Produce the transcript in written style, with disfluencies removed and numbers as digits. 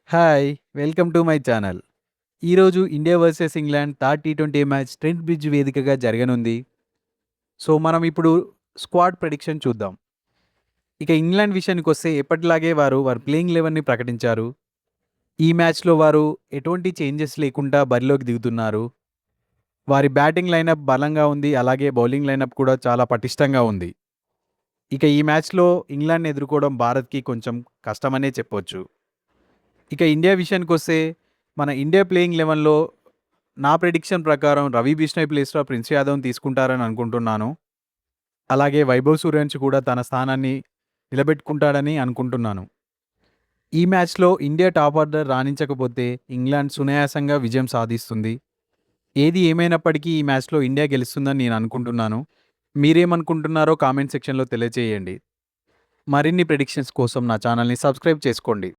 Hi! Welcome to my channel. ఈరోజు India versus England third టీ20 match Trent Bridge వేదికగా జరగనుంది. సో, మనం ఇప్పుడు స్క్వాడ్ ప్రెడిక్షన్ చూద్దాం. ఇక ఇంగ్లాండ్ విషయానికొస్తే ఎప్పటిలాగే వారి ప్లేయింగ్ 11ని ప్రకటించారు. ఈ మ్యాచ్‌లో వారు ఎటువంటి చేంజెస్ లేకుండా బరిలోకి దిగుతున్నారు. వారి బ్యాటింగ్ లైనప్ బలంగా ఉంది. అలాగే బౌలింగ్ లైనప్ కూడా చాలా పటిష్టంగా ఉంది. ఇక ఈ మ్యాచ్‌లో ఇంగ్లాండ్‌ని ఎదుర్కోవడం భారత్‌కి కొంచెం కష్టమనే చెప్పొచ్చు. ఇక ఇండియా విషయానికొస్తే మన ఇండియా ప్లేయింగ్ 11లో నా ప్రెడిక్షన్ ప్రకారం రవి బిష్ణోయ్ ప్లేస్‌లో ప్రిన్స్ యాదవ్‌ని తీసుకుంటారని అనుకుంటున్నాను. అలాగే వైభవ్ సూర్యవంశి కూడా తన స్థానాన్ని నిలబెట్టుకుంటాడని అనుకుంటున్నాను. ఈ మ్యాచ్‌లో ఇండియా టాప్ ఆర్డర్ రాణించకపోతే ఇంగ్లాండ్ సునాయాసంగా విజయం సాధిస్తుంది. ఏది ఏమైనప్పటికీ ఈ మ్యాచ్‌లో ఇండియా గెలుస్తుందని నేను అనుకుంటున్నాను. మీరేమనుకుంటున్నారో కామెంట్ సెక్షన్‌లో తెలియజేయండి. మరిన్ని ప్రెడిక్షన్స్ కోసం నా ఛానల్‌ని సబ్స్క్రైబ్ చేసుకోండి.